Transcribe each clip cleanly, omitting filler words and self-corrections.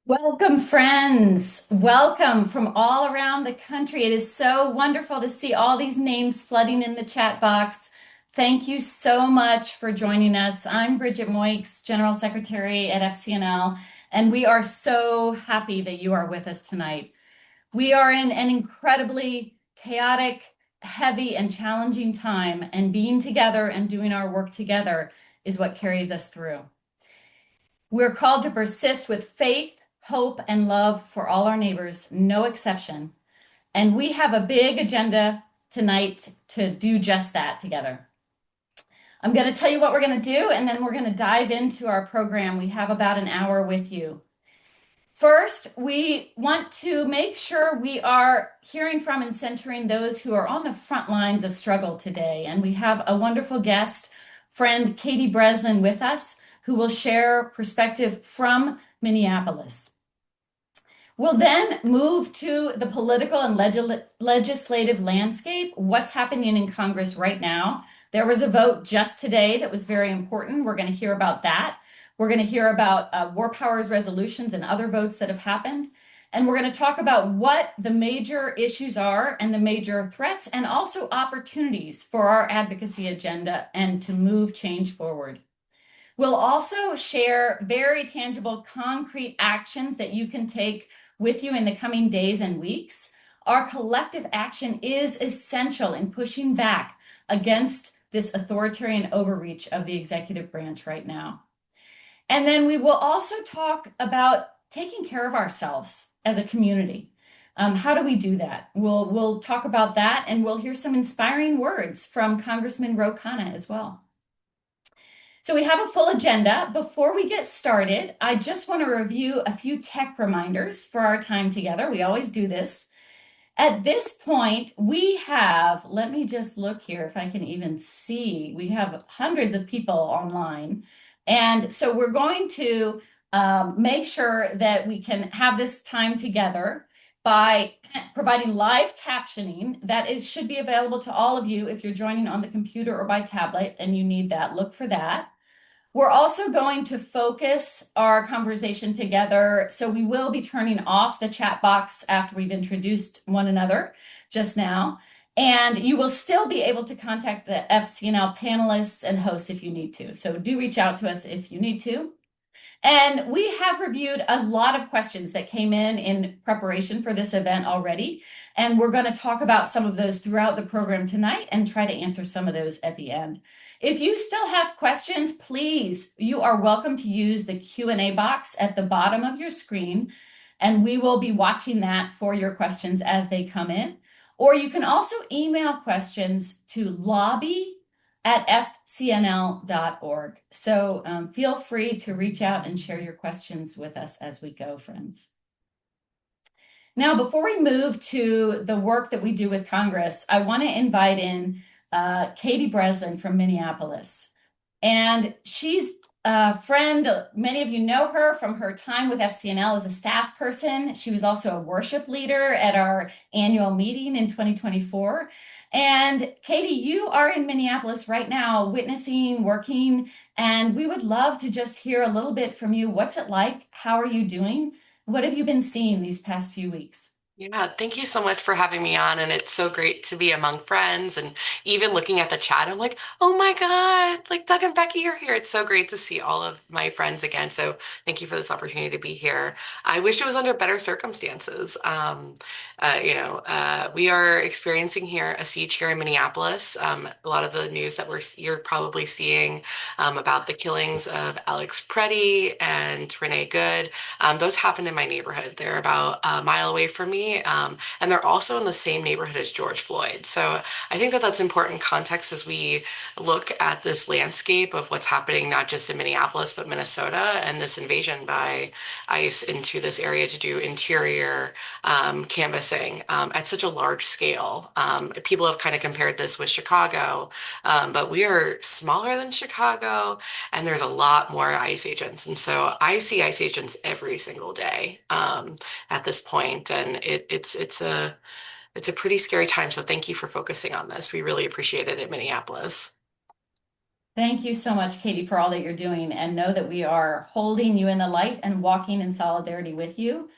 Welcome, friends. Welcome from all around the country. It is so wonderful to see all these names flooding in the chat box. Thank you so much for joining us. I'm Bridget Moix, General Secretary at FCNL, and we are so happy that you are with us tonight. We are in an incredibly chaotic, heavy, and challenging time, and being together and doing our work together is what carries us through. We're called to persist with faith, hope, and love for all our neighbors, no exception. And we have a big agenda tonight to do just that together. I'm going to tell you what we're going to do, and then we're going to dive into our program. We have about an hour with you. First, we want to make sure we are hearing from and centering those who are on the front lines of struggle today. And we have a wonderful guest, friend Katie Breslin, with us, who will share perspective from Minneapolis. We'll then move to the political and legislative landscape, what's happening in Congress right now. There was a vote just today that was very important. We're going to hear about that. We're going to hear about war powers resolutions and other votes that have happened. And we're going to talk about what the major issues are and the major threats and also opportunities for our advocacy agenda and to move change forward. We'll also share very tangible, concrete actions that you can take with you in the coming days and weeks. Our collective action is essential in pushing back against this authoritarian overreach of the executive branch right now. And then we will also talk about taking care of ourselves as a community. How do we do that? We'll talk about that, and we'll hear some inspiring words from Congressman Ro Khanna as well. So we have a full agenda. Before we get started, I just want to review a few tech reminders for our time together. We always do this. At this point, we have, let me just look here if I can even see, we have hundreds of people online. And so we're going to make sure that we can have this time together by providing live captioning that should be available to all of you if you're joining on the computer or by tablet and you need that, look for that. We're also going to focus our conversation together. So we will be turning off the chat box after we've introduced one another just now. And you will still be able to contact the FCNL panelists and hosts if you need to. So do reach out to us if you need to. And we have reviewed a lot of questions that came in preparation for this event already. And we're going to talk about some of those throughout the program tonight and try to answer some of those at the end. If you still have questions, please, you are welcome to use the Q&A box at the bottom of your screen, and we will be watching that for your questions as they come in. Or you can also email questions to lobby@fcnl.org. So feel free to reach out and share your questions with us as we go, friends. Now, before we move to the work that we do with Congress, I want to invite in Katie Breslin from Minneapolis. And she's a friend. Many of you know her from her time with FCNL as a staff person. She was also a worship leader at our annual meeting in 2024. And Katie, you are in Minneapolis right now, witnessing, working, and we would love to just hear a little bit from you. What's it like? How are you doing? What have you been seeing these past few weeks? Yeah, thank you so much for having me on. And it's so great to be among friends. And even looking at the chat, I'm like, oh my God, like Doug and Becky are here. It's so great to see all of my friends again. So thank you for this opportunity to be here. I wish it was under better circumstances. We are experiencing here a siege here in Minneapolis. A lot of the news that you're probably seeing about the killings of Alex Preddy and Renee Good, those happened in my neighborhood. They're about a mile away from me. And they're also in the same neighborhood as George Floyd. So I think that that's important context as we look at this landscape of what's happening, not just in Minneapolis, but Minnesota, and this invasion by ICE into this area to do interior canvassing at such a large scale. People have kind of compared this with Chicago, but we are smaller than Chicago, and there's a lot more ICE agents. And so I see ICE agents every single day at this point, and it's a pretty scary time. So thank you for focusing on this. We really appreciate it in Minneapolis. Thank you so much, Katie, for all that you're doing, and know that we are holding you in the light and walking in solidarity with you.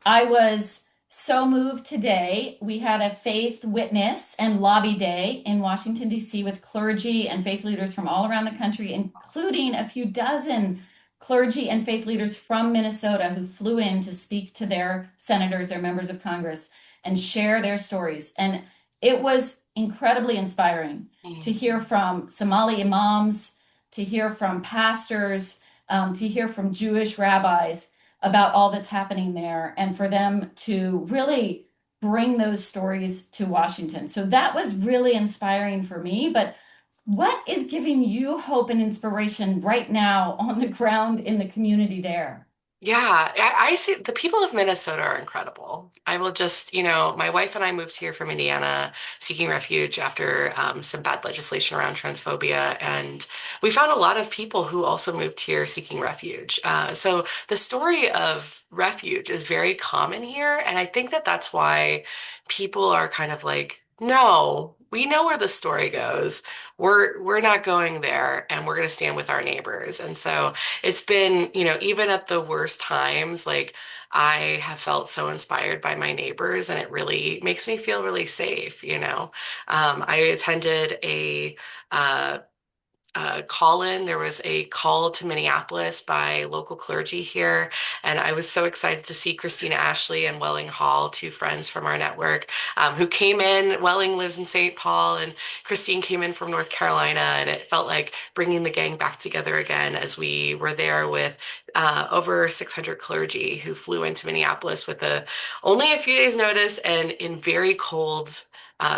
I was so moved today. We had a faith witness and lobby day in Washington, D.C., with clergy and faith leaders from all around the country, including a few dozen clergy and faith leaders from Minnesota who flew in to speak to their senators, their members of Congress, and share their stories. And it was incredibly inspiring to Mm. hear from Somali imams, to hear from pastors, to hear from Jewish rabbis about all that's happening there and for them to really bring those stories to Washington. So that was really inspiring for me. But what is giving you hope and inspiration right now on the ground in the community there? Yeah, I see the people of Minnesota are incredible. I will just, my wife and I moved here from Indiana seeking refuge after some bad legislation around transphobia. And we found a lot of people who also moved here seeking refuge. So the story of refuge is very common here. And I think that that's why people are kind of like, no, we know where the story goes. We're not going there, and we're going to stand with our neighbors. And so it's been, even at the worst times, like I have felt so inspired by my neighbors, and it really makes me feel really safe. I attended uh, call-in. There was a call to Minneapolis by local clergy here, and I was so excited to see Christina Ashley and Welling Hall, two friends from our network, who came in. Welling lives in St. Paul, and Christine came in from North Carolina, and it felt like bringing the gang back together again as we were there with over 600 clergy who flew into Minneapolis with only a few days' notice and in very cold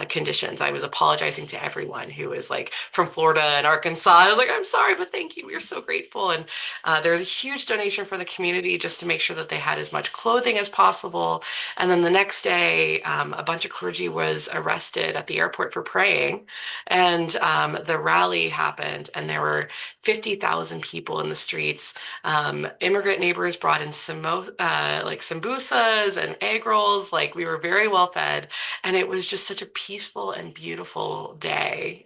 conditions. I was apologizing to everyone who was like from Florida and Arkansas. I was like, I'm sorry, but thank you. We're so grateful. And there was a huge donation for the community just to make sure that they had as much clothing as possible. And then the next day, a bunch of clergy was arrested at the airport for praying. And the rally happened, and there were 50,000 people in the streets. Immigrant neighbors brought in like sambusas and egg rolls. Like we were very well fed. And it was just such a peaceful and beautiful day.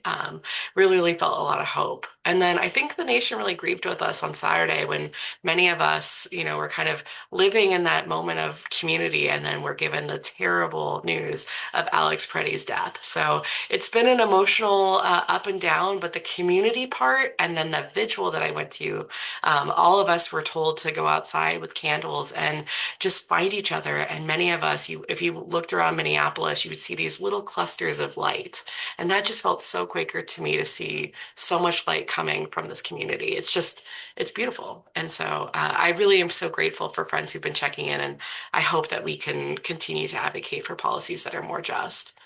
Really, really felt a lot of hope. And then I think the nation really grieved with us on Saturday when many of us, were kind of living in that moment of community. And then we're given the terrible news of Alex Preddy's death. So it's been an emotional up and down, but the community part and then the vigil that I went to, all of us were told to go outside with candles and just find each other. And many of us, if you looked around Minneapolis, you would see these little clusters of light. And that just felt so Quaker to me to see so much light coming from this community. It's beautiful. And so I really am so grateful for friends who've been checking in. And I hope that we can continue to advocate for policies that are more just.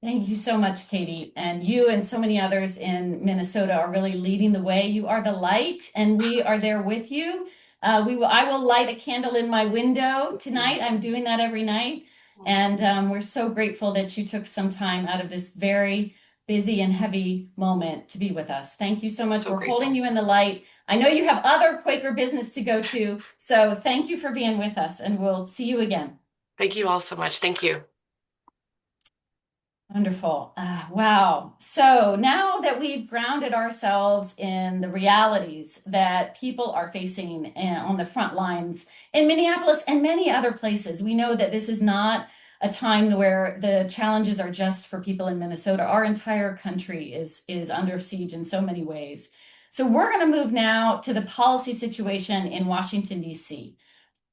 Thank you so much, Katie. And you and so many others in Minnesota are really leading the way. You are the light, and we are there with you. I will light a candle in my window tonight. I'm doing that every night. And we're so grateful that you took some time out of this very busy and heavy moment to be with us. Thank you so much. So We're holding grateful. you in the light. I know you have other Quaker business to go to, so thank you for being with us, and we'll see you again. Thank you all so much. Thank you. Wonderful. Wow. So now that we've grounded ourselves in the realities that people are facing on the front lines in Minneapolis and many other places, we know that this is not a time where the challenges are just for people in Minnesota. Our entire country is under siege in so many ways. So we're going to move now to the policy situation in Washington, D.C.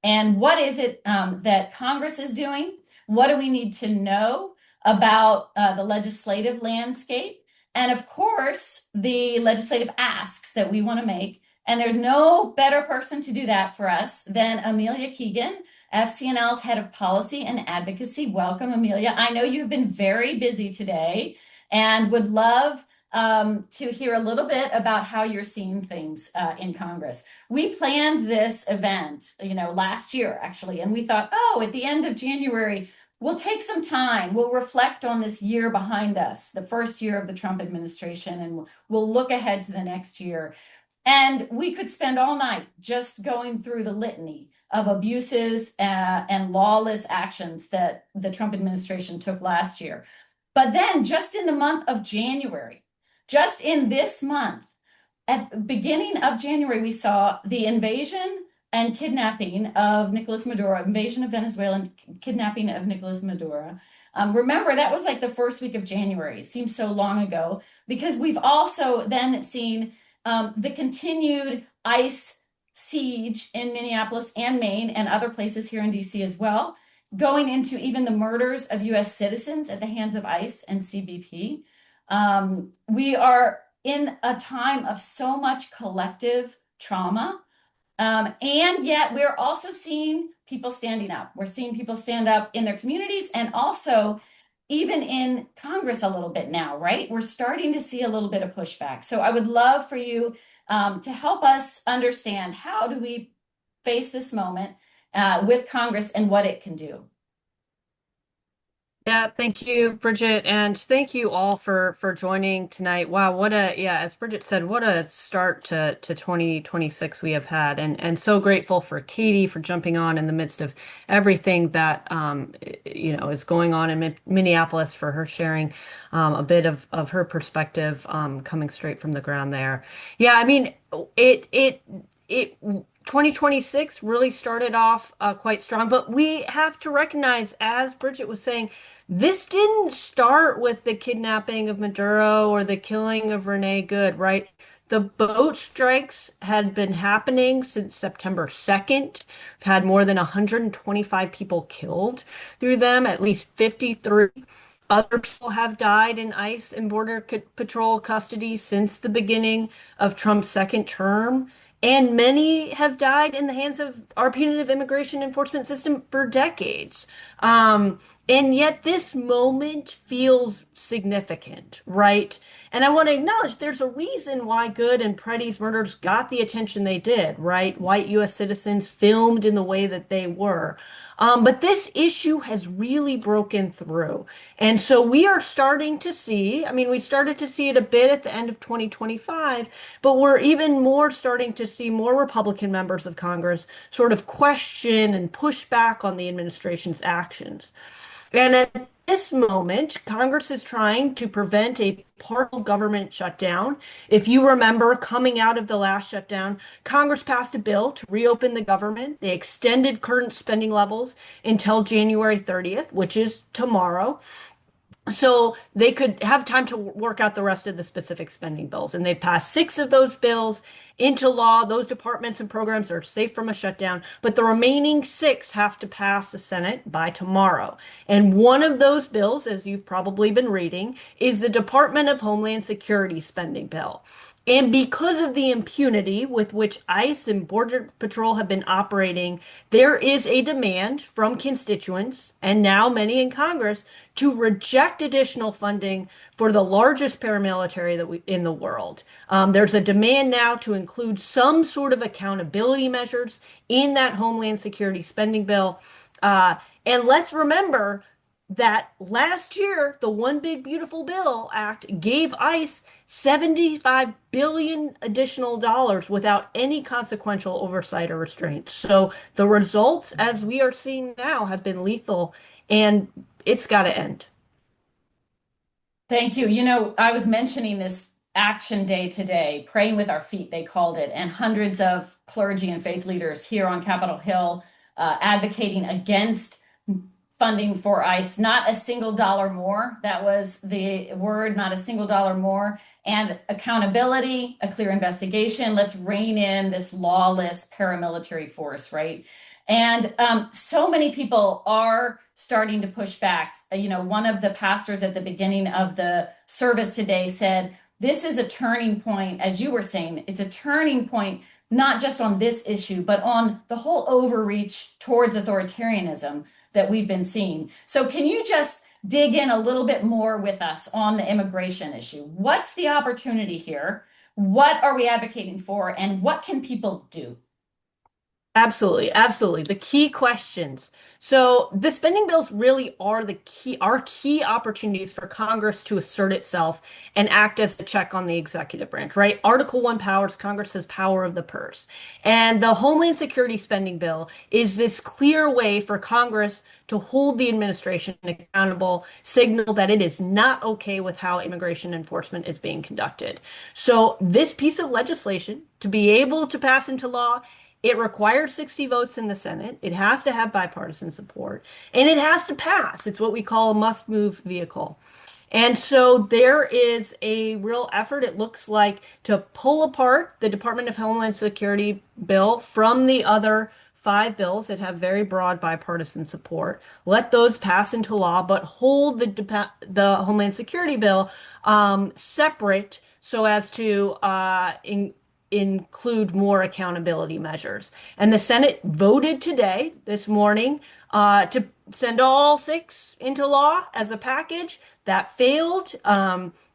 And what is it that Congress is doing? What do we need to know about the legislative landscape? And of course, the legislative asks that we want to make. And there's no better person to do that for us than Amelia Keegan, FCNL's head of policy and advocacy. Welcome, Amelia. I know you've been very busy today and would love to hear a little bit about how you're seeing things in Congress. We planned this event, last year actually, and we thought, oh, at the end of January, we'll take some time. We'll reflect on this year behind us, the first year of the Trump administration, and we'll look ahead to the next year. And we could spend all night just going through the litany of abuses and lawless actions that the Trump administration took last year. But then, just in the month of January, Just in this month, at the beginning of January, we saw the invasion and kidnapping of Nicolas Maduro, invasion of Venezuela and kidnapping of Nicolas Maduro. Remember, that was like the first week of January. It seems so long ago because we've also then seen the continued ICE siege in Minneapolis and Maine and other places here in DC as well, going into even the murders of US citizens at the hands of ICE and CBP. We are in a time of so much collective trauma. And yet we're also seeing people standing up. We're seeing people stand up in their communities and also even in Congress a little bit now, right? We're starting to see a little bit of pushback. So I would love for you to help us understand how do we face this moment with Congress and what it can do. Yeah, thank you, Bridget, and thank you all for joining tonight. Wow, what a yeah, as Bridget said, what a start to 2026 we have had, and so grateful for Katie for jumping on in the midst of everything that is going on in Minneapolis for her sharing a bit of her perspective coming straight from the ground there. Yeah, I mean it 2026 really started off quite strong, but we have to recognize, as Bridget was saying, this didn't start with the kidnapping of Maduro or the killing of Renee Good, right? The boat strikes had been happening since September 2nd. We've had more than 125 people killed through them, at least 53 other people have died in ICE and Border Patrol custody since the beginning of Trump's second term. And many have died in the hands of our punitive immigration enforcement system for decades. And yet this moment feels significant, right? And I want to acknowledge there's a reason why Good and Preddy's murders got the attention they did, right? White U.S. citizens filmed in the way that they were. But this issue has really broken through. And so we are starting to see, I mean, we started to see it a bit at the end of 2025, but we're even more starting to see more Republican members of Congress sort of question and push back on the administration's actions. And at this moment, Congress is trying to prevent a partial government shutdown. If you remember, coming out of the last shutdown, Congress passed a bill to reopen the government. They extended current spending levels until January 30th, which is tomorrow, so they could have time to work out the rest of the specific spending bills. And they passed six of those bills into law. Those departments and programs are safe from a shutdown, but the remaining six have to pass the Senate by tomorrow. And one of those bills, as you've probably been reading, is the Department of Homeland Security spending bill. And because of the impunity with which ICE and Border Patrol have been operating, there is a demand from constituents, and now many in Congress, to reject additional funding for the largest paramilitary in the world. There's a demand now to include some sort of accountability measures in that Homeland Security spending bill. And let's remember that last year, the One Big Beautiful Bill Act gave ICE 75 billion additional dollars without any consequential oversight or restraint. So the results, as we are seeing now, have been lethal, and it's got to end. Thank you. You know, I was mentioning this action day today, praying with our feet, they called it, and hundreds of clergy and faith leaders here on Capitol Hill advocating against funding for ICE, not a single dollar more. That was the word, not a single dollar more. And accountability, a clear investigation. Let's rein in this lawless paramilitary force, right? And so many people are starting to push back. You know, one of the pastors at the beginning of the service today said, this is a turning point, as you were saying, it's a turning point, not just on this issue, but on the whole overreach towards authoritarianism that we've been seeing. So can you just dig in a little bit more with us on the immigration issue? What's the opportunity here? What are we advocating for? And what can people do? Absolutely, absolutely. The key questions. So the spending bills really are our key opportunities for Congress to assert itself and act as a check on the executive branch, right? Article 1 powers, Congress has power of the purse. And the Homeland Security spending bill is this clear way for Congress to hold the administration accountable, signal that it is not okay with how immigration enforcement is being conducted. So this piece of legislation, to be able to pass into law, it requires 60 votes in the Senate. It has to have bipartisan support and it has to pass. It's what we call a must move vehicle. And so there is a real effort, it looks like, to pull apart the Department of Homeland Security bill from the other five bills that have very broad bipartisan support. Let those pass into law, but hold the Homeland Security bill separate so as to include more accountability measures. And the Senate voted today, this morning, to send all six into law as a package. That failed.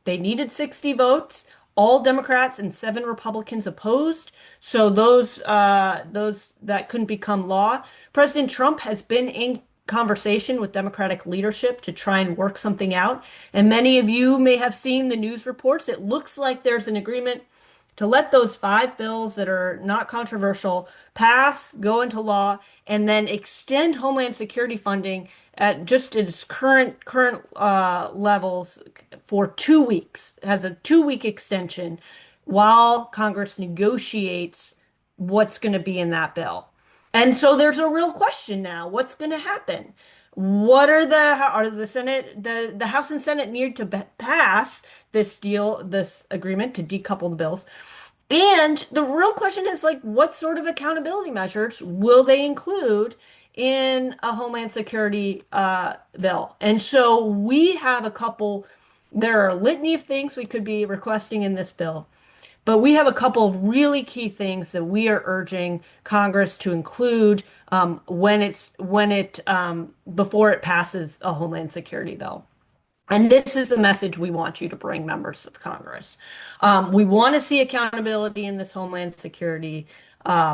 They needed 60 votes. All Democrats and seven Republicans opposed. So those that couldn't become law. President Trump has been in conversation with Democratic leadership to try and work something out. And many of you may have seen the news reports. It looks like there's an agreement to let those five bills that are not controversial pass, go into law, and then extend Homeland Security funding at just its current levels for 2 weeks. It has a 2 week extension while Congress negotiates what's going to be in that bill. And so there's a real question now. What's going to happen? What are the Senate, the House and Senate need to pass this agreement to decouple the bills? And the real question is like, what sort of accountability measures will they include in a Homeland Security bill? And so we have a couple, there are a litany of things we could be requesting in this bill. But we have a couple of really key things that we are urging Congress to include before it passes a Homeland Security bill. And this is the message we want you to bring, members of Congress. We want to see accountability in this Homeland Security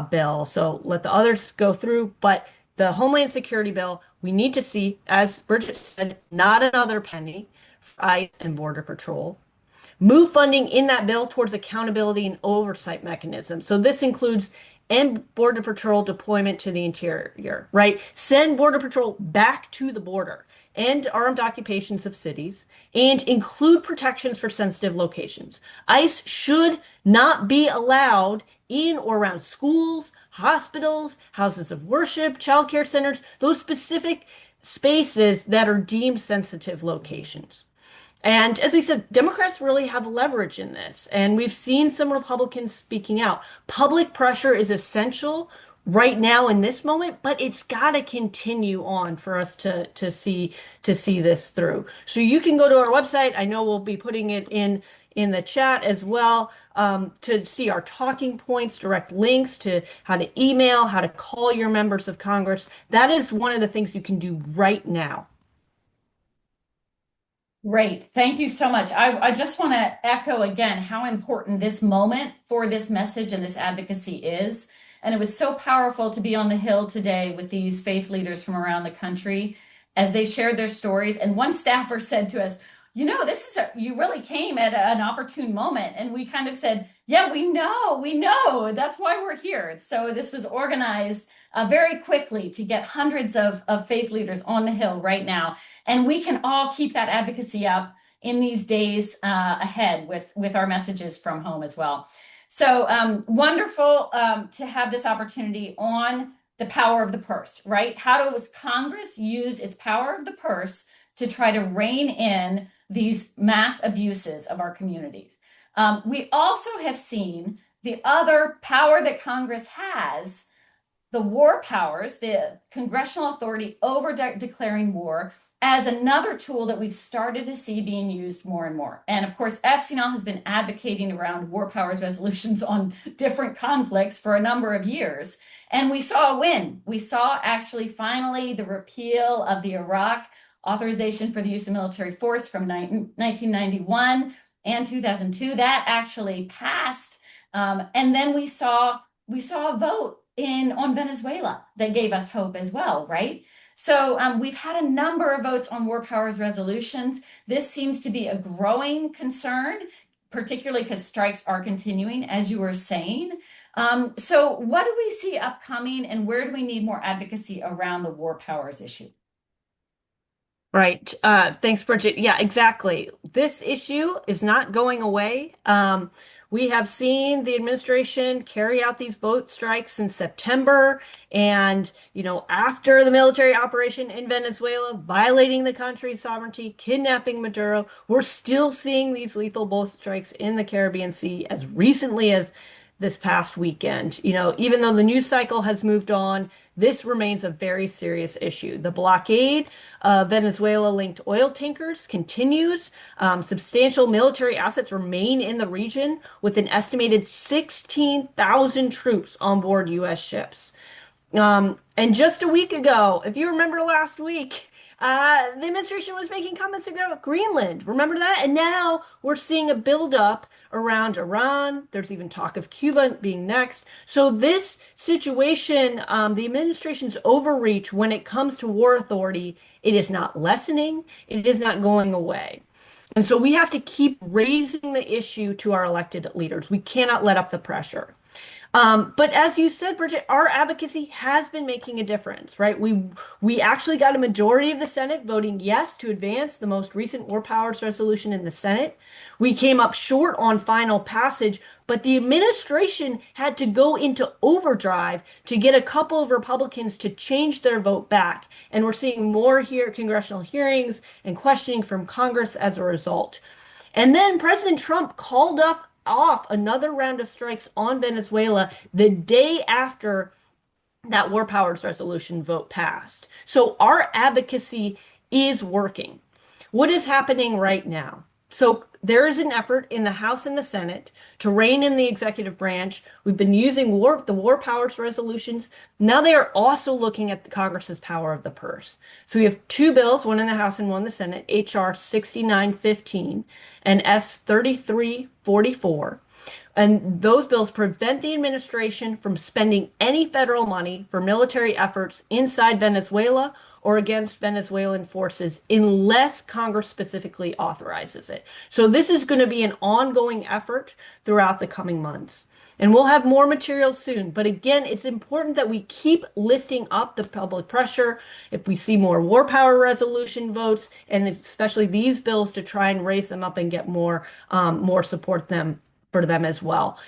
bill. So let the others go through, but the Homeland Security bill, we need to see, as Bridget said, not another penny for ICE and Border Patrol. Move funding in that bill towards accountability and oversight mechanisms. So this includes end Border Patrol deployment to the interior, right? Send Border Patrol back to the border, end armed occupations of cities, and include protections for sensitive locations. ICE should not be allowed in or around schools, hospitals, houses of worship, childcare centers, those specific spaces that are deemed sensitive locations. And as we said, Democrats really have leverage in this. And we've seen some Republicans speaking out. Public pressure is essential right now in this moment, but it's got to continue on for us to see this through. So you can go to our website. I know we'll be putting it in the chat as well, to see our talking points, direct links to how to email, how to call your members of Congress. That is one of the things you can do right now. Great. Thank you so much. I just want to echo again how important this moment for this message and this advocacy is. And it was so powerful to be on the Hill today with these faith leaders from around the country as they shared their stories. And one staffer said to us, you really came at an opportune moment. And we kind of said, yeah, we know. That's why we're here. So this was organized very quickly to get hundreds of faith leaders on the Hill right now. And we can all keep that advocacy up in these days ahead with our messages from home as well. So wonderful to have this opportunity on the power of the purse, right? How does Congress use its power of the purse to try to rein in these mass abuses of our communities? We also have seen the other power that Congress has, the war powers, the congressional authority over declaring war, as another tool that we've started to see being used more and more. And of course, FCNL has been advocating around war powers resolutions on different conflicts for a number of years. And we saw a win. We saw actually finally the repeal of the Iraq authorization for the use of military force from 1991 and 2002. That actually passed. And then we saw we saw a vote in on Venezuela that gave us hope as well, right? So we've had a number of votes on war powers resolutions. This seems to be a growing concern, particularly because strikes are continuing, as you were saying. So what do we see upcoming, and where do we need more advocacy around the war powers issue? Right. Thanks, Bridget. Yeah, exactly. This issue is not going away. We have seen the administration carry out these boat strikes in September, and after the military operation in Venezuela, violating the country's sovereignty, kidnapping Maduro, we're still seeing these lethal boat strikes in the Caribbean Sea as recently as this past weekend. Even though the news cycle has moved on, this remains a very serious issue. The blockade of Venezuela-linked oil tankers continues. Substantial military assets remain in the region, with an estimated 16,000 troops on board U.S. ships. And just a week ago, if you remember last week, the administration was making comments about Greenland. Remember that? And now we're seeing a buildup around Iran. There's even talk of Cuba being next. So this situation, the administration's overreach when it comes to war authority, it is not lessening. It is not going away. And so we have to keep raising the issue to our elected leaders. We cannot let up the pressure. But as you said, Bridget, our advocacy has been making a difference, right? We actually got a majority of the Senate voting yes to advance the most recent war powers resolution in the Senate. We came up short on final passage, but the administration had to go into overdrive to get a couple of Republicans to change their vote back. And we're seeing more here congressional hearings and questioning from Congress as a result. And then President Trump called off another round of strikes on Venezuela the day after that war powers resolution vote passed. So our advocacy is working. What is happening right now? So there is an effort in the House and the Senate to rein in the executive branch. We've been using the war powers resolutions. Now they are also looking at the Congress's power of the purse. So we have two bills, one in the House and one in the Senate, H.R. 6915 and S 3344. And those bills prevent the administration from spending any federal money for military efforts inside Venezuela or against Venezuelan forces unless Congress specifically authorizes it. So this is going to be an ongoing effort throughout the coming months. And we'll have more material soon. But again, it's important that we keep lifting up the public pressure if we see more war power resolution votes, and especially these bills to try and raise them up and get more support for them as well.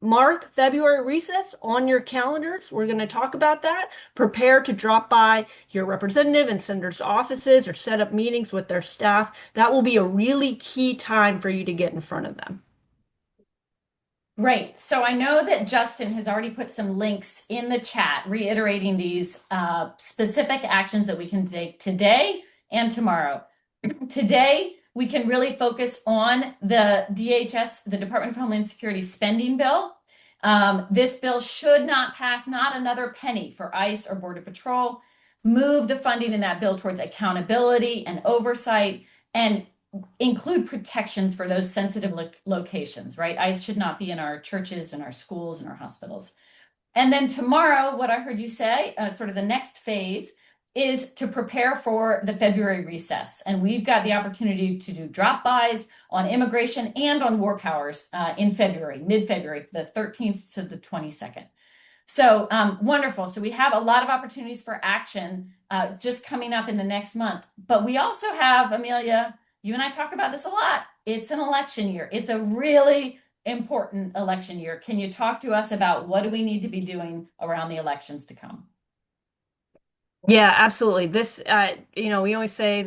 Mark February recess on your calendars. We're going to talk about that. Prepare to drop by your representative and senator's offices or set up meetings with their staff. That will be a really key time for you to get in front of them. Great. So I know that Justin has already put some links in the chat reiterating these specific actions that we can take today and tomorrow. Today, we can really focus on the DHS, the Department of Homeland Security spending bill. This bill should not pass not another penny for ICE or Border Patrol. Move the funding in that bill towards accountability and oversight, and include protections for those sensitive locations, right? ICE should not be in our churches and our schools and our hospitals. And then tomorrow, what I heard you say, sort of the next phase, is to prepare for the February recess. And we've got the opportunity to do drop-bys on immigration and on war powers in February, mid-February, the 13th to the 22nd. So wonderful. So we have a lot of opportunities for action just coming up in the next month. But we also have, Amelia, you and I talk about this a lot. It's an election year. It's a really important election year. Can you talk to us about what do we need to be doing around the elections to come? Yeah, absolutely. We always say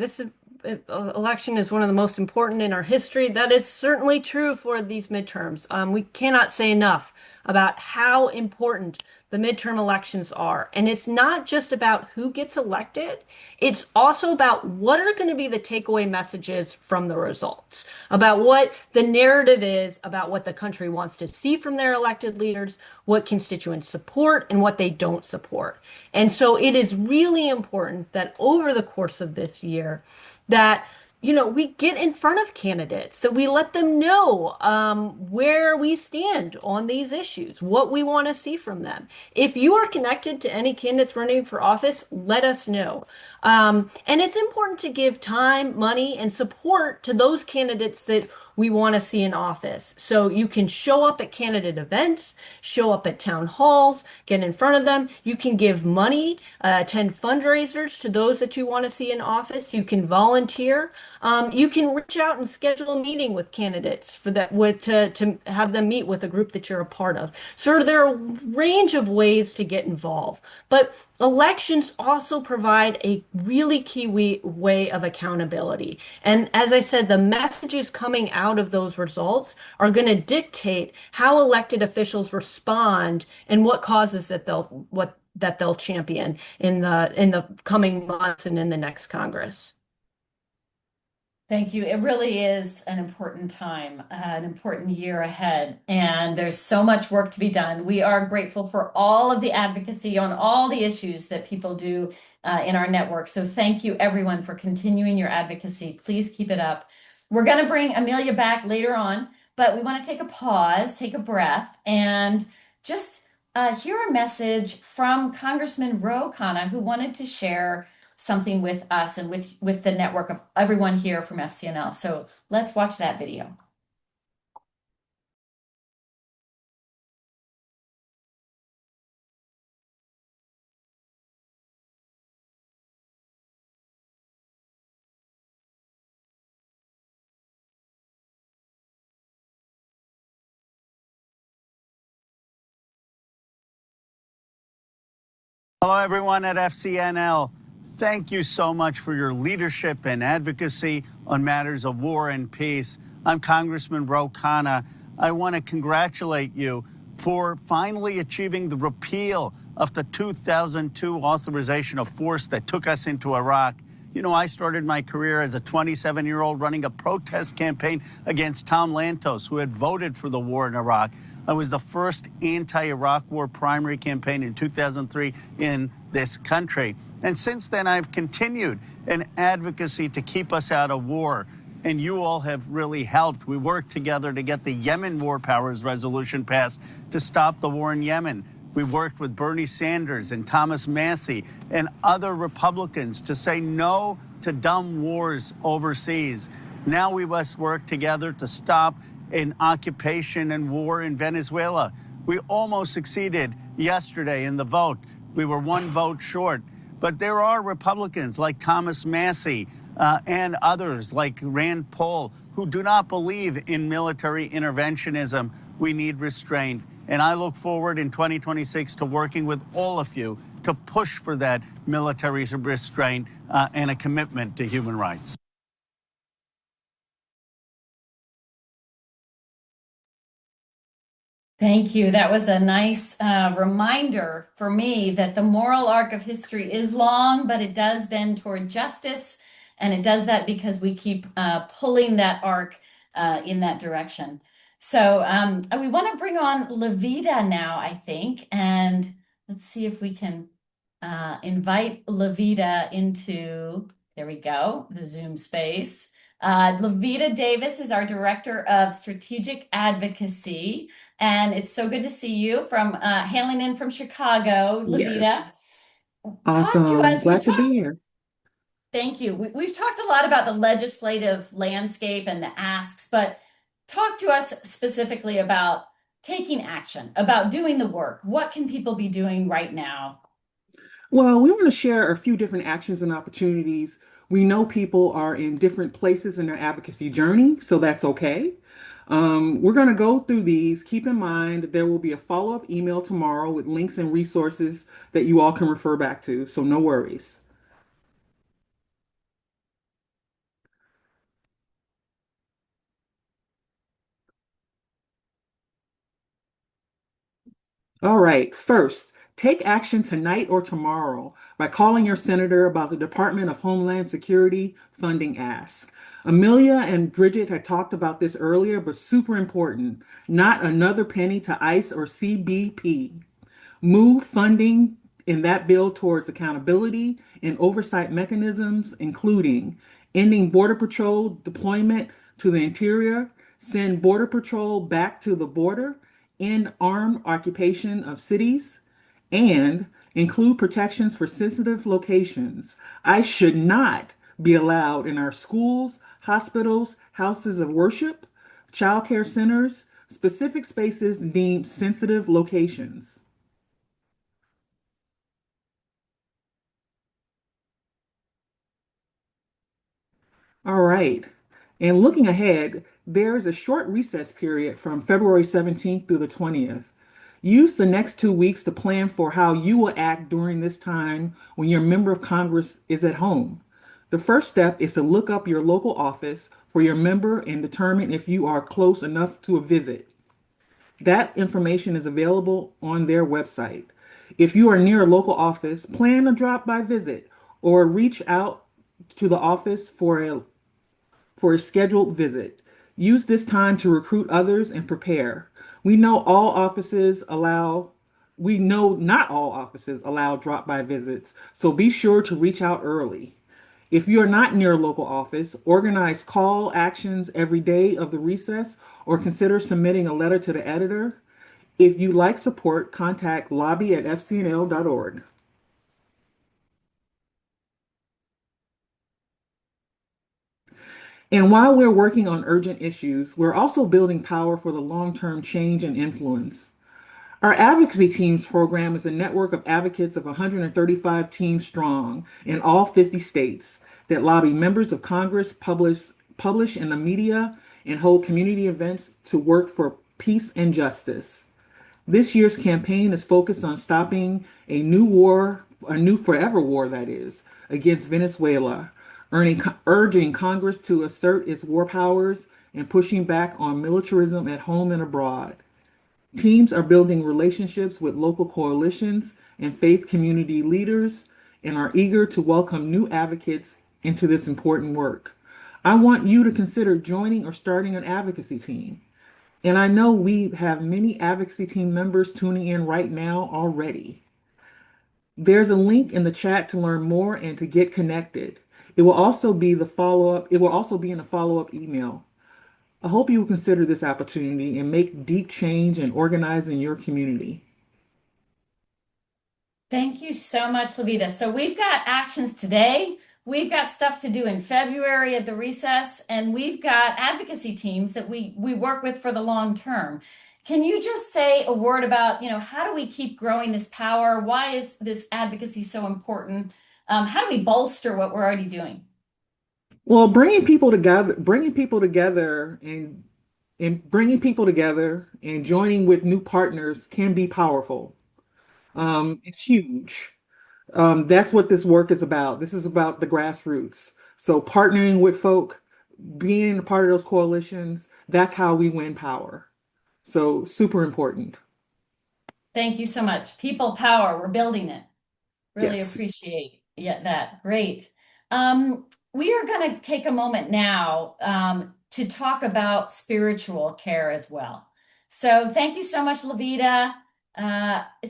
election is one of the most important in our history. That is certainly true for these midterms. We cannot say enough about how important the midterm elections are. And it's not just about who gets elected, it's also about what are going to be the takeaway messages from the results, about what the narrative is, about what the country wants to see from their elected leaders, what constituents support and what they don't support. And so it is really important that over the course of this year, that we get in front of candidates, that we let them know where we stand on these issues, what we want to see from them. If you are connected to any candidates running for office, let us know. And it's important to give time, money, and support to those candidates that we want to see in office. So you can show up at candidate events, show up at town halls, get in front of them. You can give money, attend fundraisers to those that you want to see in office. You can volunteer. You can reach out and schedule a meeting with candidates for that with to have them meet with a group that you're a part of. So there are a range of ways to get involved, but elections also provide a really key way of accountability. And as I said, the messages coming out of those results are going to dictate how elected officials respond and what causes that they'll champion in the coming months and in the next Congress. Thank you. It really is an important time, an important year ahead, and there's so much work to be done. We are grateful for all of the advocacy on all the issues that people do in our network. So thank you, everyone, for continuing your advocacy. Please keep it up. We're going to bring Amelia back later on, but we want to take a pause, take a breath, and just hear a message from Congressman Ro Khanna, who wanted to share something with us and with the network of everyone here from FCNL. So let's watch that video. Hello, everyone at FCNL. Thank you so much for your leadership and advocacy on matters of war and peace. I'm Congressman Ro Khanna. I want to congratulate you for finally achieving the repeal of the 2002 authorization of force that took us into Iraq. You know, I started my career as a 27-year-old running a protest campaign against Tom Lantos, who had voted for the war in Iraq. I was the first anti-Iraq war primary campaign in 2003 in this country. And since then, I've continued an advocacy to keep us out of war. And you all have really helped. We worked together to get the Yemen War Powers Resolution passed to stop the war in Yemen. We worked with Bernie Sanders and Thomas Massie and other Republicans to say no to dumb wars overseas. Now we must work together to stop an occupation and war in Venezuela. We almost succeeded yesterday in the vote. We were one vote short. But there are Republicans like Thomas Massie and others like Rand Paul who do not believe in military interventionism. We need restraint. And I look forward in 2026 to working with all of you to push for that military restraint and a commitment to human rights. Thank you. That was a nice reminder for me that the moral arc of history is long, but it does bend toward justice. And it does that because we keep pulling that arc in that direction. So we want to bring on Levita now, I think. And let's see if we can invite Levita into, there we go, the Zoom space. Levita Davis is our Director of Strategic Advocacy. And it's so good to see you from hailing in from Chicago, Levita. Yes. Talk to Awesome. us. We've Glad to talked, be here. thank you. We've talked a lot about the legislative landscape and the asks, but talk to us specifically about taking action, about doing the work. What can people be doing right now? Well, we want to share a few different actions and opportunities. We know people are in different places in their advocacy journey, so that's okay. We're going to go through these. Keep in mind that there will be a follow-up email tomorrow with links and resources that you all can refer back to, so no worries. All right, first, take action tonight or tomorrow by calling your senator about the Department of Homeland Security funding ask. Amelia and Bridget had talked about this earlier, but super important. Not another penny to ICE or CBP. Move funding in that bill towards accountability and oversight mechanisms, including ending Border Patrol deployment to the interior, send Border Patrol back to the border, end armed occupation of cities, and include protections for sensitive locations. I should not be allowed in our schools, hospitals, houses of worship, childcare centers, specific spaces deemed sensitive locations. All right. And looking ahead, there is a short recess period from February 17th through the 20th. Use the next 2 weeks to plan for how you will act during this time when your member of Congress is at home. The first step is to look up your local office for your member and determine if you are close enough to a visit. That information is available on their website. If you are near a local office, plan a drop-by visit or reach out to the office for a scheduled visit. Use this time to recruit others and prepare. We know all offices allow we know not all offices allow drop-by visits, so be sure to reach out early. If you are not near a local office, organize call actions every day of the recess or consider submitting a letter to the editor. If you'd like support, contact lobby@fcnl.org. And while we're working on urgent issues, we're also building power for the long-term change and influence. Our advocacy teams program is a network of advocates of 135 teams strong in all 50 states that lobby members of Congress, publish in the media, and hold community events to work for peace and justice. This year's campaign is focused on stopping a new forever war that is, against Venezuela, urging Congress to assert its war powers and pushing back on militarism at home and abroad. Teams are building relationships with local coalitions and faith community leaders and are eager to welcome new advocates into this important work. I want you to consider joining or starting an advocacy team. And I know we have many advocacy team members tuning in right now already. There's a link in the chat to learn more and to get connected. It will also be in a follow-up email. I hope you will consider this opportunity and make deep change and organize in your community. Thank you so much, Levita. So we've got actions today. We've got stuff to do in February at the recess, and we've got advocacy teams that we work with for the long term. Can you just say a word about, how do we keep growing this power? Why is this advocacy so important? How do we bolster what we're already doing? Well, bringing people together and joining with new partners can be powerful. It's huge. That's what this work is about. This is about the grassroots. So partnering with folk, being a part of those coalitions, that's how we win power. So super important. Thank you so much. People power, we're building it. Really Yes. appreciate that. Great. We are going to take a moment now to talk about spiritual care as well. So thank you so much, Levita.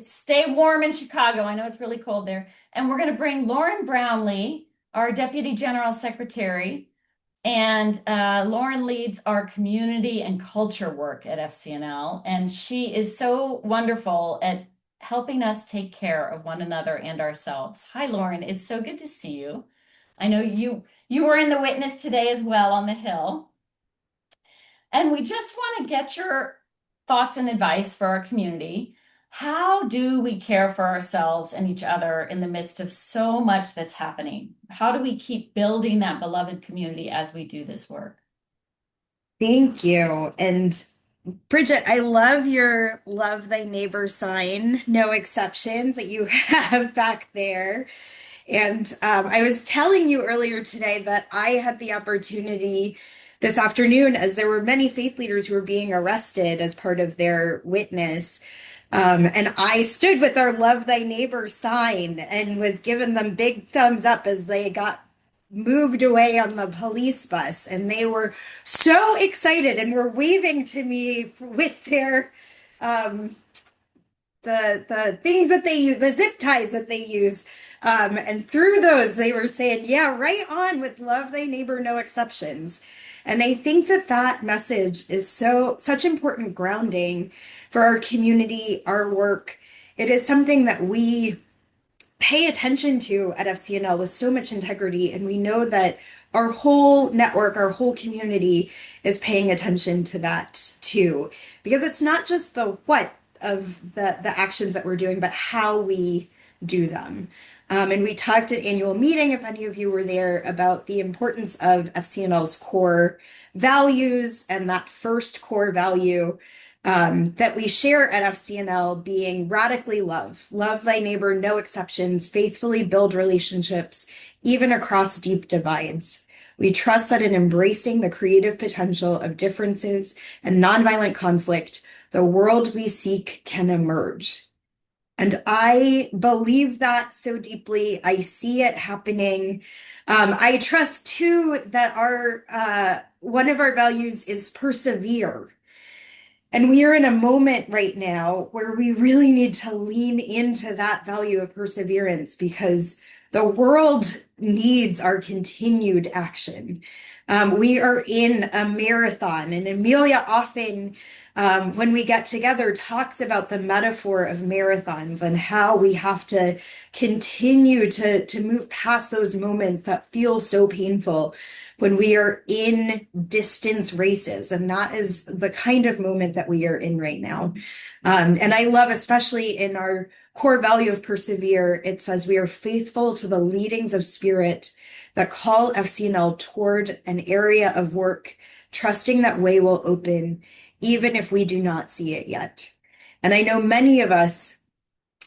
Stay warm in Chicago. I know it's really cold there. And we're going to bring Lauren Brownlee, our Deputy General Secretary, and Lauren leads our community and culture work at FCNL. And she is so wonderful at helping us take care of one another and ourselves. Hi, Lauren. It's so good to see you. I know you were in the witness today as well on the Hill. And we just want to get your thoughts and advice for our community. How do we care for ourselves and each other in the midst of so much that's happening? How do we keep building that beloved community as we do this work? Thank you. And Bridget, I love your love thy neighbor sign, no exceptions that you have back there. And I was telling you earlier today that I had the opportunity this afternoon, as there were many faith leaders who were being arrested as part of their witness. And I stood with our love thy neighbor sign and was giving them big thumbs up as they got moved away on the police bus. And they were so excited and were waving to me with their the things that they use, the zip ties that they use And through those, they were saying, yeah, right on with love thy neighbor, no exceptions. And I think that that message is such important grounding for our community, our work. It is something that we pay attention to at FCNL with so much integrity. And we know that our whole network, our whole community is paying attention to that too. Because it's not just the what of the actions that we're doing, but how we do them. And we talked at annual meeting, if any of you were there, about the importance of FCNL's core values and that first core value that we share at FCNL being radically love thy neighbor, no exceptions, faithfully build relationships, even across deep divides. We trust that in embracing the creative potential of differences and nonviolent conflict, the world we seek can emerge. And I believe that so deeply. I see it happening. I trust too that our one of our values is persevere. And we are in a moment right now where we really need to lean into that value of perseverance because the world needs our continued action. We are in a marathon, and Amelia often, when we get together, talks about the metaphor of marathons and how we have to continue to move past those moments that feel so painful when we are in distance races. And that is the kind of moment that we are in right now. And I love, especially in our core value of persevere, it says we are faithful to the leadings of spirit that call FCNL toward an area of work, trusting that way will open, even if we do not see it yet. And I know many of us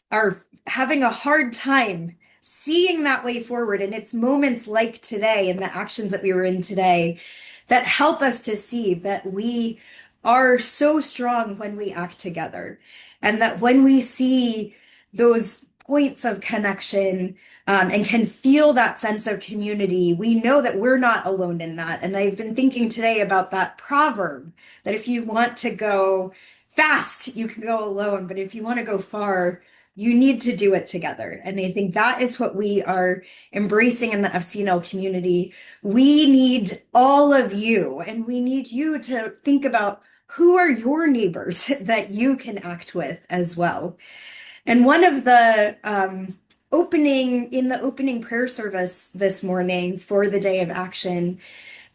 are having a hard time seeing that way forward. And it's moments like today and the actions that we were in today that help us to see that we are so strong when we act together. And that when we see those points of connection and can feel that sense of community, we know that we're not alone in that. And I've been thinking today about that proverb that if you want to go fast, you can go alone. But if you want to go far, you need to do it together. And I think that is what we are embracing in the FCNL community. We need all of you, and we need you to think about who are your neighbors that you can act with as well. And one of the in the opening prayer service this morning for the Day of Action,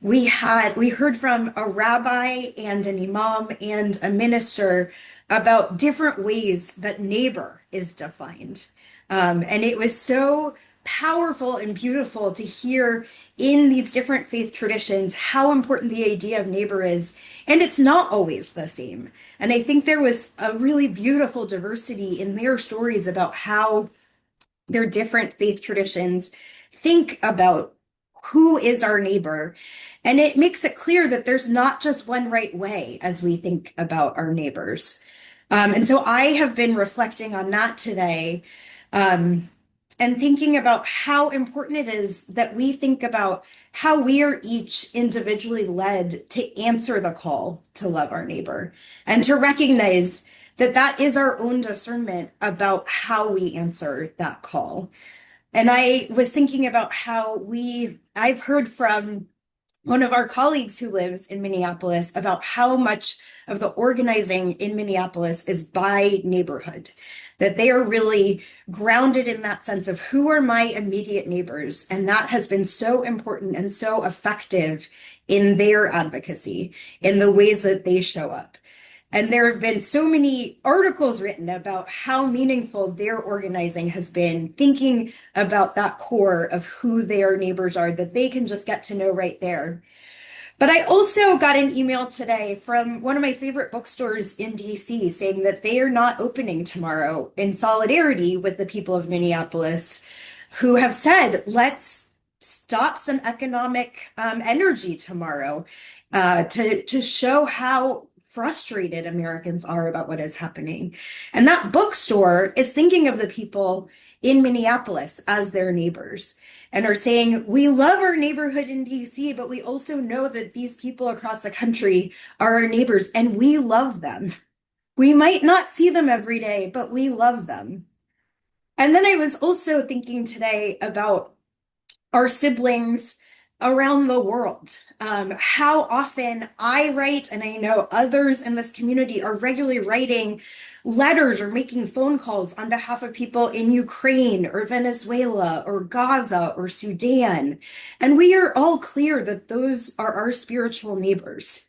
we heard from a rabbi and an imam and a minister about different ways that neighbor is defined. And it was so powerful and beautiful to hear in these different faith traditions how important the idea of neighbor is. And it's not always the same. And I think there was a really beautiful diversity in their stories about how their different faith traditions think about who is our neighbor. And it makes it clear that there's not just one right way as we think about our neighbors. And so I have been reflecting on that today, and thinking about how important it is that we think about how we are each individually led to answer the call to love our neighbor and to recognize that that is our own discernment about how we answer that call. And I was thinking about how I've heard from one of our colleagues who lives in Minneapolis about how much of the organizing in Minneapolis is by neighborhood, that they are really grounded in that sense of who are my immediate neighbors. And that has been so important and so effective in their advocacy, in the ways that they show up. And there have been so many articles written about how meaningful their organizing has been, thinking about that core of who their neighbors are that they can just get to know right there. But I also got an email today from one of my favorite bookstores in DC saying that they are not opening tomorrow in solidarity with the people of Minneapolis who have said, let's stop some economic energy tomorrow to show how frustrated Americans are about what is happening. And that bookstore is thinking of the people in Minneapolis as their neighbors and are saying, we love our neighborhood in DC, but we also know that these people across the country are our neighbors and we love them. We might not see them every day, but we love them. And then I was also thinking today about our siblings around the world. How often I write, and I know others in this community are regularly writing letters or making phone calls on behalf of people in Ukraine or Venezuela or Gaza or Sudan. And we are all clear that those are our spiritual neighbors.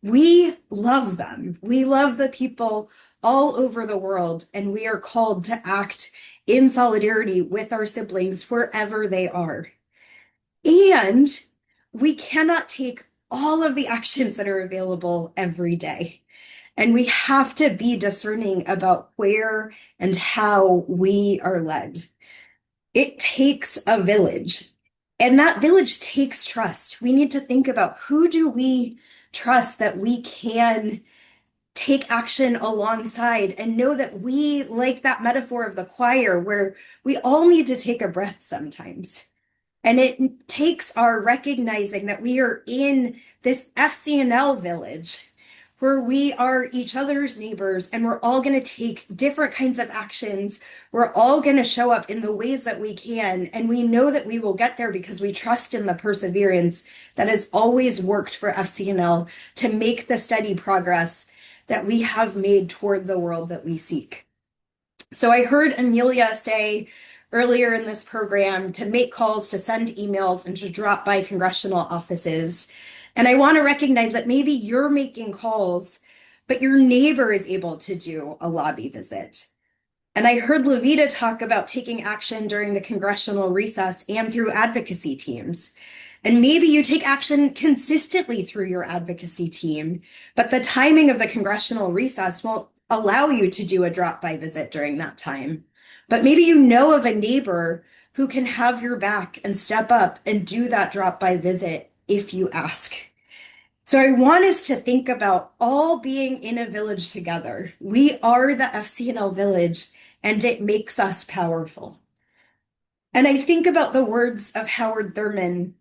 We love them. We love the people all over the world, and we are called to act in solidarity with our siblings wherever they are. And we cannot take all of the actions that are available every day. And we have to be discerning about where and how we are led. It takes a village, and that village takes trust. We need to think about, who do we trust that we can take action alongside, and know that we, like that metaphor of the choir, where we all need to take a breath sometimes. And it takes our recognizing that we are in this FCNL village where we are each other's neighbors, and we're all going to take different kinds of actions. We're all going to show up in the ways that we can. And we know that we will get there because we trust in the perseverance that has always worked for FCNL to make the steady progress that we have made toward the world that we seek. So I heard Amelia say earlier in this program to make calls, to send emails, and to drop by congressional offices. And I want to recognize that maybe you're making calls, but your neighbor is able to do a lobby visit. And I heard Levita talk about taking action during the congressional recess and through advocacy teams. And maybe you take action consistently through your advocacy team, but the timing of the congressional recess won't allow you to do a drop-by visit during that time. But maybe you know of a neighbor who can have your back and step up and do that drop-by visit if you ask. So I want us to think about all being in a village together. We are the FCNL village, and it makes us powerful. And I think about the words of Howard Thurman: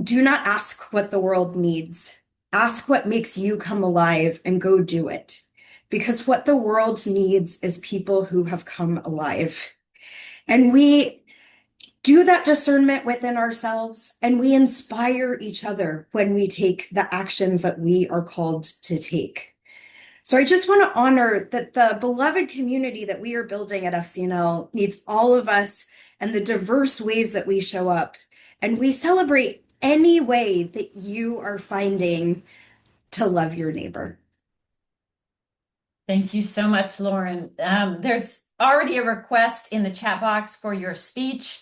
do not ask what the world needs. Ask what makes you come alive, and go do it. Because what the world needs is people who have come alive. And we do that discernment within ourselves, and we inspire each other when we take the actions that we are called to take. So I just want to honor that the beloved community that we are building at FCNL needs all of us and the diverse ways that we show up. And we celebrate any way that you are finding to love your neighbor. Thank you so much, Lauren. There's already a request in the chat box for your speech.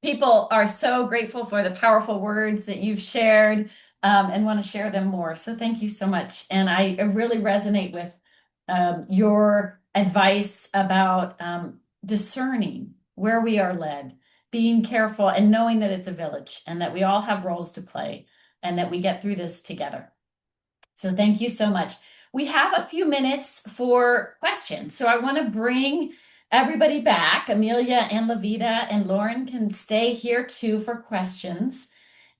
People are so grateful for the powerful words that you've shared, and want to share them more. So thank you so much. And I really resonate with your advice about discerning where we are led, being careful, and knowing that it's a village and that we all have roles to play and that we get through this together. So thank you so much. We have a few minutes for questions. So I want to bring everybody back. Amelia and Levita and Lauren can stay here too for questions,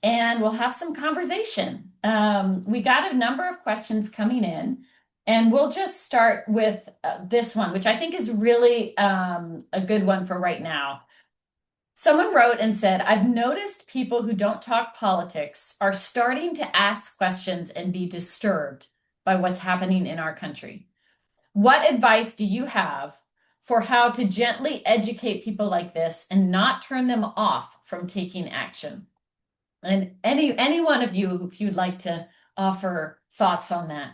and we'll have some conversation. We got a number of questions coming in, and we'll just start with this one, which I think is really a good one for right now. Someone wrote and said, I've noticed people who don't talk politics are starting to ask questions and be disturbed by what's happening in our country. What advice do you have for how to gently educate people like this and not turn them off from taking action? And any one of you, if you'd like to offer thoughts on that.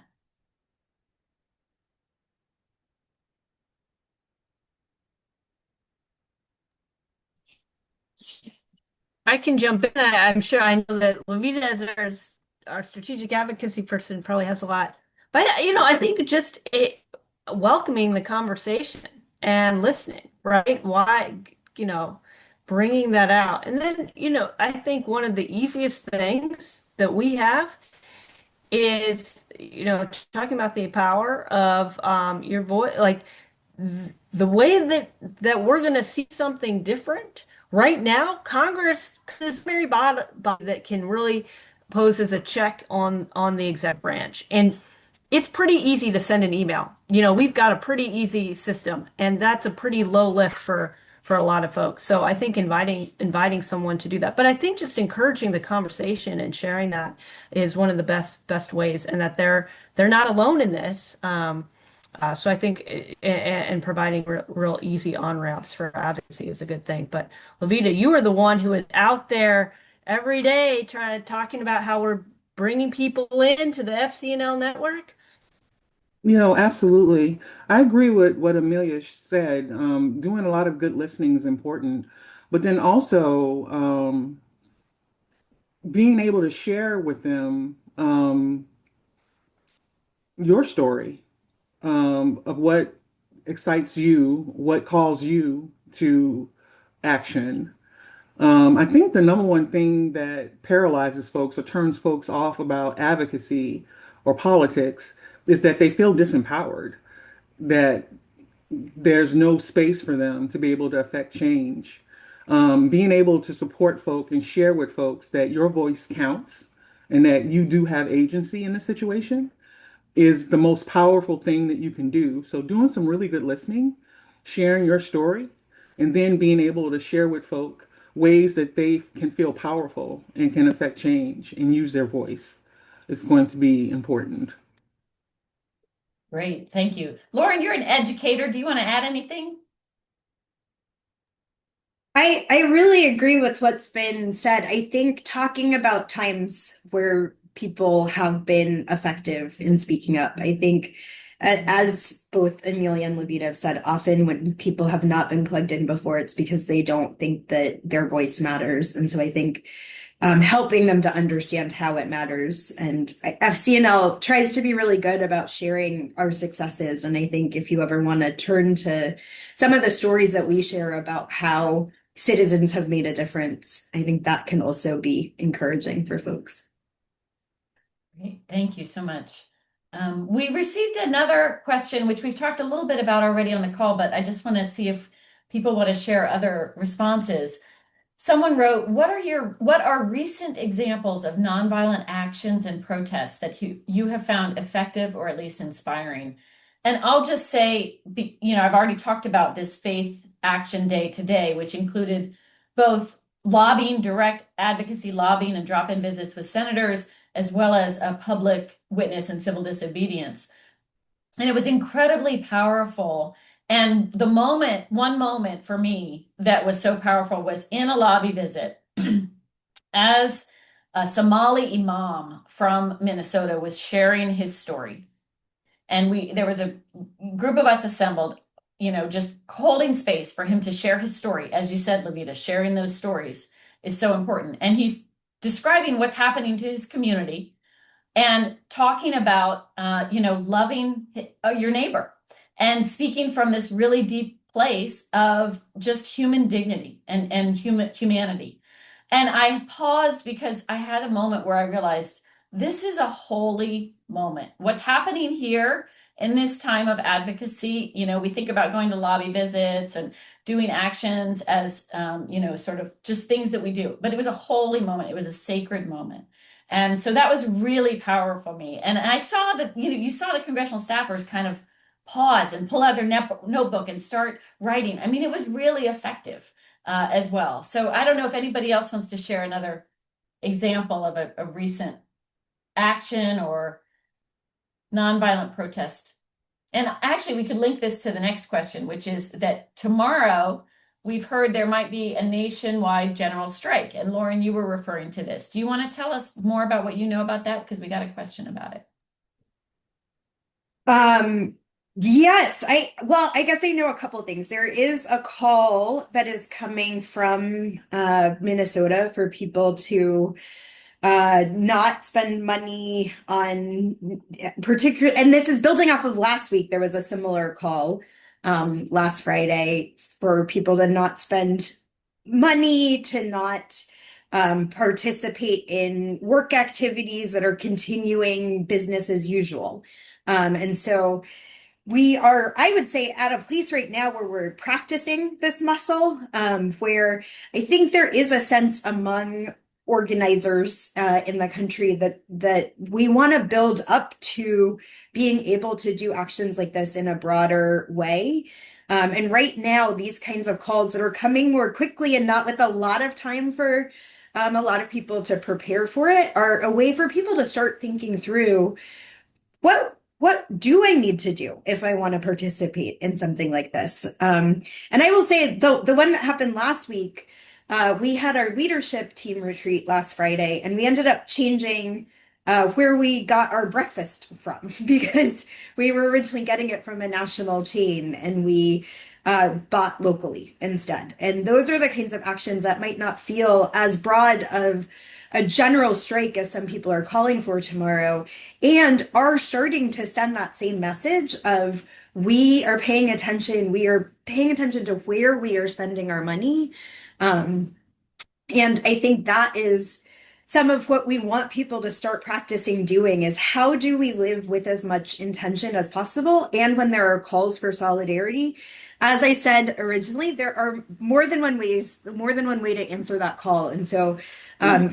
I can jump in. I'm sure I know that Levita, as our strategic advocacy person, probably has a lot. But I think just welcoming the conversation and listening, right? Why, bringing that out. And then, I think one of the easiest things that we have is, talking about the power of your voice, like the way that we're going to see something different. Right now, Congress is a very body that can really pose as a check on the executive branch. And it's pretty easy to send an email. We've got a pretty easy system, and that's a pretty low lift for a lot of folks. So I think inviting someone to do that. But I think just encouraging the conversation and sharing that is one of the best ways, and that they're not alone in this. So I think and providing real easy on-ramps for advocacy is a good thing. But Levita, you are the one who is out there every day talking about how we're bringing people into the FCNL network. Absolutely. I agree with what Amelia said. Doing a lot of good listening is important, but then also being able to share with them your story of what excites you, what calls you to action. I think the number one thing that paralyzes folks or turns folks off about advocacy or politics is that they feel disempowered, that there's no space for them to be able to affect change. Being able to support folk and share with folks that your voice counts and that you do have agency in the situation is the most powerful thing that you can do. So, doing some really good listening, sharing your story, and then being able to share with folk ways that they can feel powerful and can affect change and use their voice is going to be important. Great, thank you. Lauren, you're an educator. Do you want to add anything? I really agree with what's been said. I think talking about times where people have been effective in speaking up, I think, as both Amelia and Levita have said, often when people have not been plugged in before, it's because they don't think that their voice matters. And so I think helping them to understand how it matters. And FCNL tries to be really good about sharing our successes. And I think if you ever want to turn to some of the stories that we share about how citizens have made a difference, I think that can also be encouraging for folks. Great, thank you so much. We received another question, which we've talked a little bit about already on the call, but I just want to see if people want to share other responses. Someone wrote, what are recent examples of nonviolent actions and protests that you have found effective or at least inspiring? And I'll just say, I've already talked about this Faith Action Day today, which included both lobbying, direct advocacy lobbying and drop-in visits with senators, as well as a public witness and civil disobedience. And it was incredibly powerful. And one moment for me that was so powerful was in a lobby visit as a Somali imam from Minnesota was sharing his story. And there was a group of us assembled, just holding space for him to share his story. As you said, Levita, sharing those stories is so important. And he's describing what's happening to his community and talking about, loving your neighbor and speaking from this really deep place of just human dignity and humanity. And I paused because I had a moment where I realized this is a holy moment. What's happening here in this time of advocacy, we think about going to lobby visits and doing actions as, sort of just things that we do. But it was a holy moment. It was a sacred moment. And so that was really powerful for me. And I saw that, you saw the congressional staffers kind of pause and pull out their notebook and start writing. I mean, it was really effective as well. So I don't know if anybody else wants to share another example of a recent action or nonviolent protest. And actually, we could link this to the next question, which is that tomorrow we've heard there might be a nationwide general strike. And Lauren, you were referring to this. Do you want to tell us more about what you know about that? Because we got a question about it. Yes, I guess I know a couple things. There is a call that is coming from Minnesota for people to not spend money on particular, and this is building off of last week. There was a similar call last Friday for people to not spend money, to not participate in work activities that are continuing business as usual. And so we are, I would say, at a place right now where we're practicing this muscle, where I think there is a sense among organizers in the country that we want to build up to being able to do actions like this in a broader way. And right now, these kinds of calls that are coming more quickly and not with a lot of time for a lot of people to prepare for it are a way for people to start thinking through what do I need to do if I want to participate in something like this? And I will say the one that happened last week, we had our leadership team retreat last Friday, and we ended up changing where we got our breakfast from because we were originally getting it from a national chain, and we bought locally instead. And those are the kinds of actions that might not feel as broad of a general strike as some people are calling for tomorrow, and are starting to send that same message of we are paying attention to where we are spending our money. Um, and I think that is some of what we want people to start practicing doing is how do we live with as much intention as possible? And when there are calls for solidarity, as I said originally, there are more than one way to answer that call. And so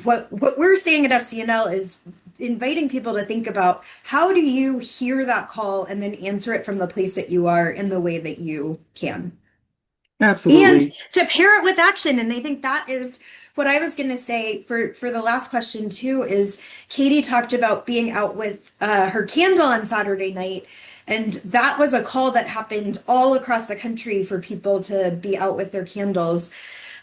what we're saying at FCNL is inviting people to think about how do you hear that call and then answer it from the place that you are in the way that you can. And Absolutely. to pair it with action. And I think that is what I was going to say for the last question too, is Katie talked about being out with her candle on Saturday night. And that was a call that happened all across the country for people to be out with their candles.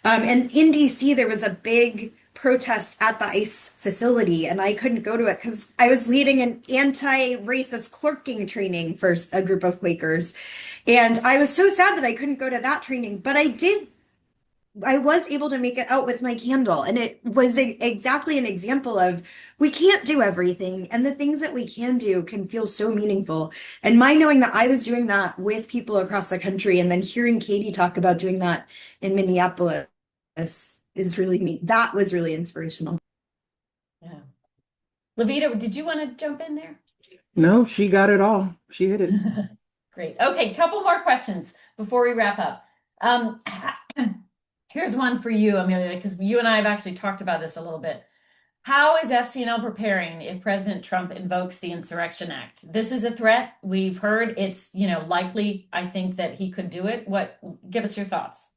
And in DC, there was a big protest at the ICE facility, and I couldn't go to it because I was leading an anti-racist clerking training for a group of Quakers. And I was so sad that I couldn't go to that training, but I was able to make it out with my candle. And it was exactly an example of we can't do everything. And the things that we can do can feel so meaningful. And my knowing that I was doing that with people across the country and then hearing Katie talk about doing that in Minneapolis is really me. That was really inspirational. Yeah. Levita, did you want to jump in there? No, she got it all. She hit it. Great. Okay, couple more questions before we wrap up. Um, Here's one for you, Amelia, because you and I have actually talked about this a little bit. How is FCNL preparing if President Trump invokes the Insurrection Act? This is a threat. We've heard it's, likely, I think that he could do it. Give us your thoughts.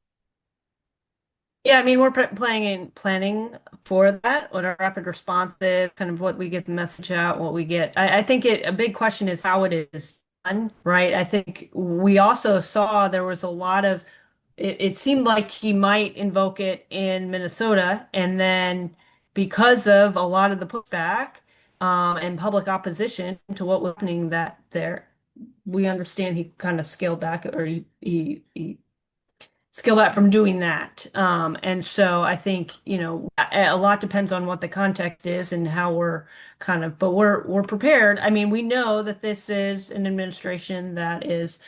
Yeah, I mean, we're planning for that. What our rapid response is, kind of what we get the message out, what we get. I think a big question is how it is done, right? I think we also saw there was a lot of, it seemed like he might invoke it in Minnesota, and then because of a lot of the pushback, and public opposition to what was happening that there, we understand he kind of scaled back, or he scale back from doing that. And so I think, a lot depends on what the context is and how we're but we're prepared. I mean, we know that this is an administration that is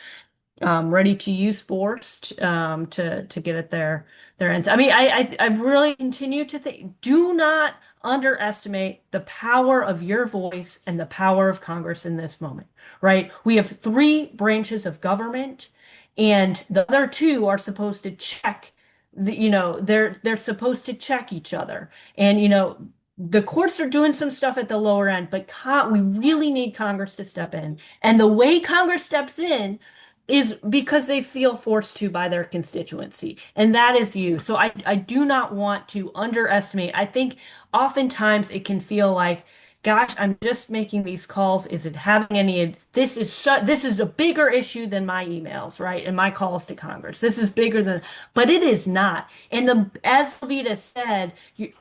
ready to use force to get at their ends. I mean, I really continue to think, do not underestimate the power of your voice and the power of Congress in this moment, right? We have three branches of government, and the other two are supposed to check they're supposed to check each other. And the courts are doing some stuff at the lower end, but we really need Congress to step in. And the way Congress steps in is because they feel forced to by their constituency, and that is you. So I do not want to underestimate. I think oftentimes it can feel like, gosh, I'm just making these calls. Is it having any? This is a bigger issue than my emails, right? And my calls to Congress. This is bigger than, but it is not. And as Levita said,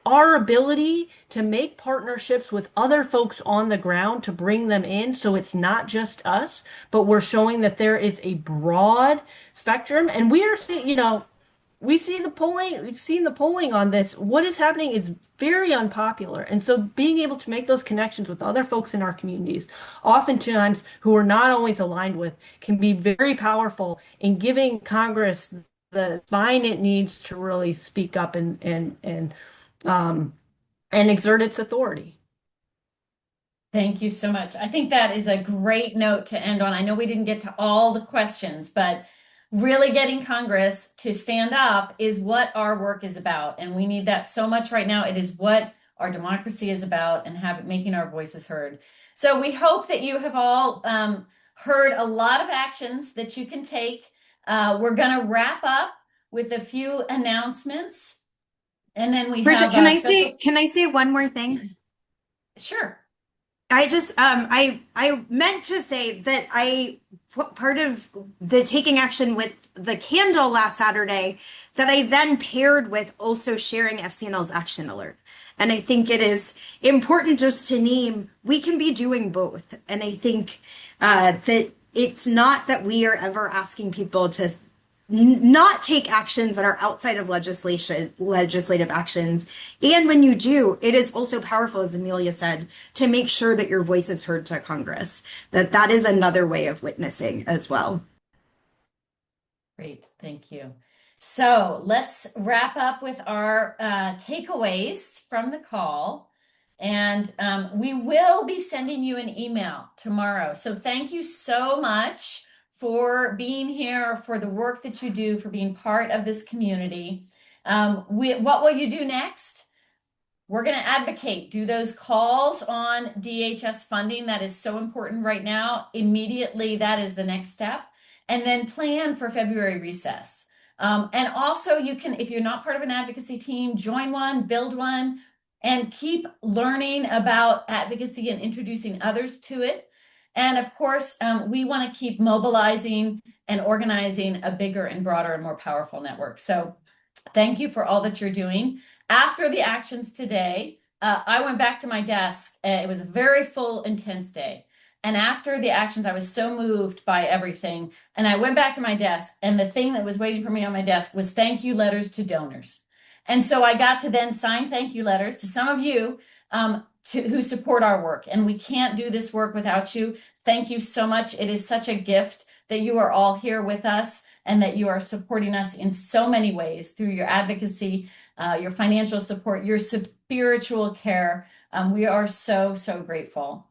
our ability to make partnerships with other folks on the ground to bring them in, so it's not just us, but we're showing that there is a broad spectrum, and we are seeing, we see the polling, we've seen the polling on this. What is happening is very unpopular. And so being able to make those connections with other folks in our communities, oftentimes who are not always aligned with, can be very powerful in giving Congress the spine it needs to really speak up and exert its authority. Thank you so much. I think that is a great note to end on. I know we didn't get to all the questions, but really getting Congress to stand up is what our work is about. And we need that so much right now. It is what our democracy is about, and making our voices heard. So we hope that you have all heard a lot of actions that you can take We're going to wrap up with a few announcements, and then we Bridget, have can I say one more thing? Sure. I just I meant to say that part of the taking action with the candle last Saturday that I then paired with also sharing FCNL's action alert. And I think it is important just to name we can be doing both. And I think that it's not that we are ever asking people to not take actions that are outside of legislative actions. And when you do, it is also powerful, as Amelia said, to make sure that your voice is heard to Congress. That is another way of witnessing as well. Great, thank you. So let's wrap up with our takeaways from the call. And we will be sending you an email tomorrow. So thank you so much for being here, for the work that you do, for being part of this community. What will you do next? We're going to advocate, do those calls on DHS funding. That is so important right now. Immediately, that is the next step. And then plan for February recess. And also you can, if you're not part of an advocacy team, join one, build one, and keep learning about advocacy and introducing others to it. And of course, we want to keep mobilizing and organizing a bigger and broader and more powerful network. So thank you for all that you're doing. After the actions today, I went back to my desk. It was a very full, intense day. And after the actions, I was so moved by everything. And I went back to my desk, and the thing that was waiting for me on my desk was thank you letters to donors. And so I got to then sign thank you letters to some of you who support our work. And we can't do this work without you. Thank you so much. It is such a gift that you are all here with us and that you are supporting us in so many ways through your advocacy, your financial support, your spiritual care. We are so, so grateful.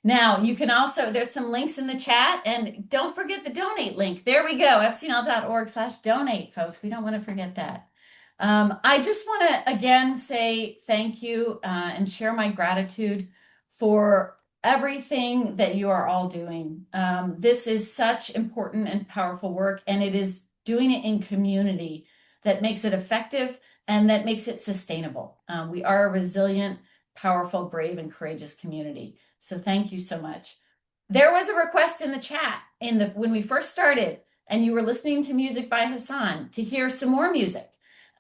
Now, you can also, there's some links in the chat, and don't forget the donate link. There we go, fcnl.org/donate, folks. We don't want to forget that. I just want to again say thank you and share my gratitude for everything that you are all doing. This is such important and powerful work, and it is doing it in community that makes it effective and that makes it sustainable. We are a resilient, powerful, brave, and courageous community. So thank you so much. There was a request in the chat when we first started, and you were listening to music by Hassan, to hear some more music.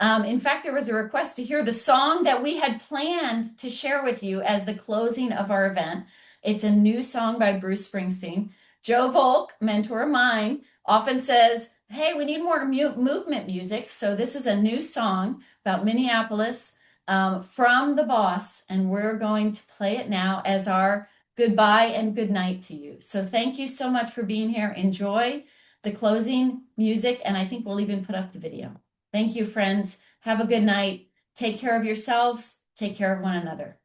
In fact, there was a request to hear the song that we had planned to share with you as the closing of our event. It's a new song by Bruce Springsteen. Joe Volk, mentor of mine, often says, hey, we need more movement music. So this is a new song about Minneapolis from the boss, and we're going to play it now as our goodbye and good night to you. So thank you so much for being here. Enjoy the closing music, and I think we'll even put up the video. Thank you, friends. Have a good night. Take care of yourselves. Take care of one another.